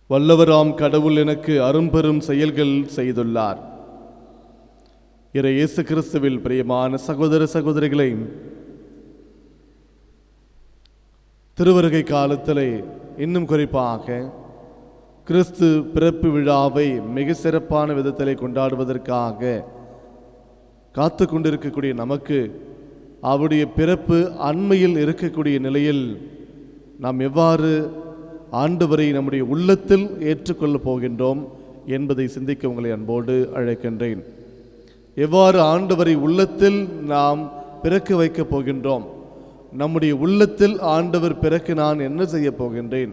வல்லவராம் கடவுள் எனக்கு அரும்பெரும் செயல்கள் செய்துள்ளார். இறை இயேசு கிறிஸ்துவில் பிரியமான சகோதர சகோதரிகளை, திருவருகை காலத்திலே இன்னும் குறிப்பாக கிறிஸ்து பிறப்பு விழாவை மிக சிறப்பான விதத்திலே கொண்டாடுவதற்காக காத்து கொண்டிருக்கக்கூடிய நமக்கு அவருடைய பிறப்பு அண்மையில் இருக்கக்கூடிய நிலையில் நாம் எவ்வாறு ஆண்டவரை நம்முடைய உள்ளத்தில் ஏற்றுக்கொள்ளப் போகின்றோம் என்பதை சிந்திக்க உங்களை அன்போடு அழைக்கின்றேன். எவ்வாறு ஆண்டவரை உள்ளத்தில் நாம் பிறக்க வைக்கப் போகின்றோம்? நம்முடைய உள்ளத்தில் ஆண்டவர் பிறக்க நான் என்ன செய்ய போகின்றேன்?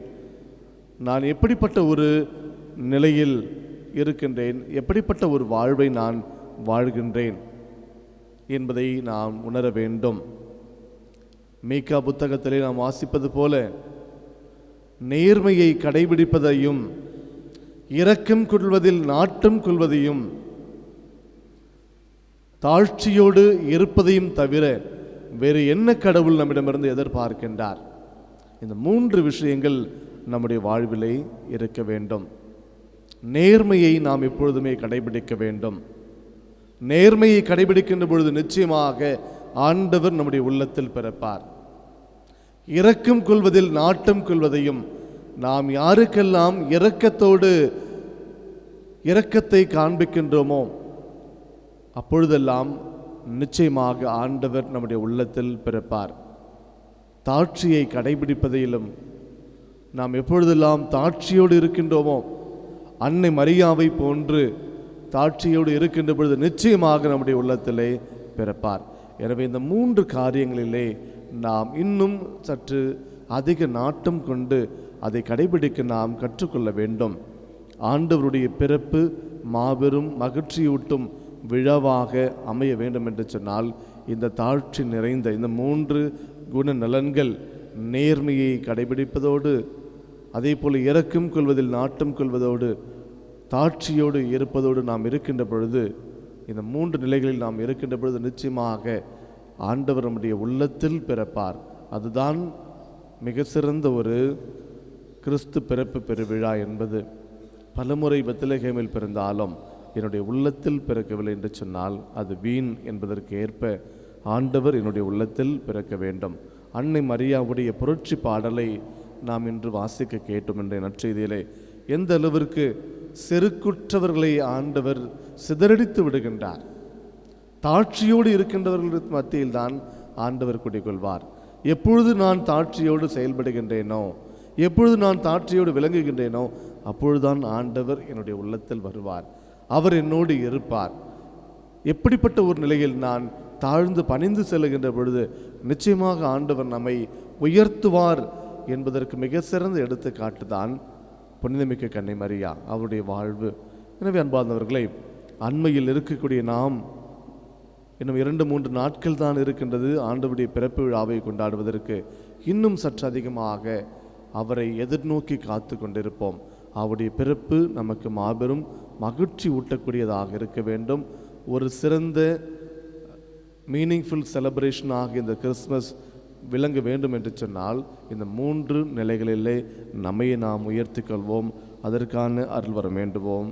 நான் எப்படிப்பட்ட ஒரு நிலையில் இருக்கின்றேன்? எப்படிப்பட்ட ஒரு வாழ்வை நான் வாழ்கின்றேன் என்பதை நாம் உணர வேண்டும். மீகா புத்தகத்திலே நாம் வாசிப்பது போல நேர்மையை கடைபிடிப்பதையும் இரக்கம் கொள்வதில் நாட்டம் கொள்வதையும் தாழ்ச்சியோடு இருப்பதையும் தவிர வேறு என்ன கடவுள் நம்மிடமிருந்து எதிர்பார்க்கின்றார்? இந்த 3 விஷயங்கள் நம்முடைய வாழ்விலே இருக்க வேண்டும். நேர்மையை நாம் எப்பொழுதுமே கடைபிடிக்க வேண்டும். நேர்மையை கடைபிடிக்கின்ற பொழுது நிச்சயமாக ஆண்டவர் நம்முடைய உள்ளத்தில் பிறப்பார். இரக்கம் கொள்வதில் நாட்டம் கொள்வதையும், நாம் யாருக்கெல்லாம் இரக்கத்தை காண்பிக்கின்றோமோ அப்பொழுதெல்லாம் நிச்சயமாக ஆண்டவர் நம்முடைய உள்ளத்தில் பிறப்பார். தாட்சியை கடைபிடிப்பதிலும் நாம் எப்பொழுதெல்லாம் தாட்சியோடு இருக்கின்றோமோ, அன்னை மரியாவை போன்று தாட்சியோடு இருக்கின்ற பொழுது நிச்சயமாக நம்முடைய உள்ளத்திலே பிறப்பார். எனவே இந்த 3 காரியங்களிலே நாம் இன்னும் சற்று அதிக நாட்டம் கொண்டு அதை கடைபிடிக்க நாம் கற்றுக்கொள்ள வேண்டும். ஆண்டவருடைய பிறப்பு மாபெரும் மகிழ்ச்சியூட்டும் விழாவாக அமைய வேண்டும் என்று சொன்னால் இந்த தாழ்ச்சி நிறைந்த இந்த 3 குணநலன்கள், நேர்மையை கடைபிடிப்பதோடு, அதே போல் இரக்கம் கொள்வதில் நாட்டம் கொள்வதோடு, தாட்சியோடு இருப்பதோடு நாம் இருக்கின்ற பொழுது, இந்த 3 நிலைகளில் நாம் இருக்கின்ற பொழுது நிச்சயமாக ஆண்டவர் நம்முடைய உள்ளத்தில் பிறப்பார். அதுதான் மிக சிறந்த ஒரு கிறிஸ்து பிறப்பு பெருவிழா என்பது. பலமுறை பெத்லகேமில் பிறந்தாலும் என்னுடைய உள்ளத்தில் பிறக்கவில்லை என்று சொன்னால் அது வீண் என்பதற்கு ஏற்ப ஆண்டவர் என்னுடைய உள்ளத்தில் பிறக்க வேண்டும். அன்னை மரியாவுடைய புரட்சி பாடலை நாம் இன்று வாசிக்க கேட்டோம். என்ற நற்செய்தியிலே எந்த அளவிற்கு செருக்குற்றவர்களை ஆண்டவர் சிதறடித்து விடுகின்றார். தாட்சியோடு இருக்கின்றவர்கள் மத்தியில் தான் ஆண்டவர் குடிகொள்வார். எப்பொழுது நான் தாட்சியோடு செயல்படுகின்றேனோ, எப்பொழுது நான் தாட்சியோடு விளங்குகின்றேனோ அப்பொழுதுதான் ஆண்டவர் என்னுடைய உள்ளத்தில் வருவார். அவர் என்னோடு இருப்பார். எப்படிப்பட்ட ஒரு நிலையில் நான் தாழ்ந்து பணிந்து செல்லுகின்ற பொழுது நிச்சயமாக ஆண்டவர் நம்மை உயர்த்துவார் என்பதற்கு மிக சிறந்த எடுத்துக்காட்டு தான் புனிதமிக்க கன்னை மரியா, அவருடைய வாழ்வு. எனவே அன்பார்ந்தவர்களை, அண்மையில் இருக்கக்கூடிய நாம் இன்னும் 2-3 நாட்கள் தான் இருக்கின்றது ஆண்டவருடைய பிறப்பு விழாவை கொண்டாடுவதற்கு. இன்னும் சற்று அதிகமாக அவரை எதிர்நோக்கி காத்து கொண்டிருப்போம். அவருடைய பிறப்பு நமக்கு மாபெரும் மகிழ்ச்சி ஊட்டக்கூடியதாக இருக்க வேண்டும். ஒரு சிறந்த மீனிங்ஃபுல் செலிப்ரேஷனாக இந்த கிறிஸ்மஸ் விளங்க வேண்டும் என்று சொன்னால் இந்த 3 நிலைகளிலே நம்மை நாம் உயர்த்தி கொள்வோம். அதற்கான அருள் வர வேண்டுவோம்.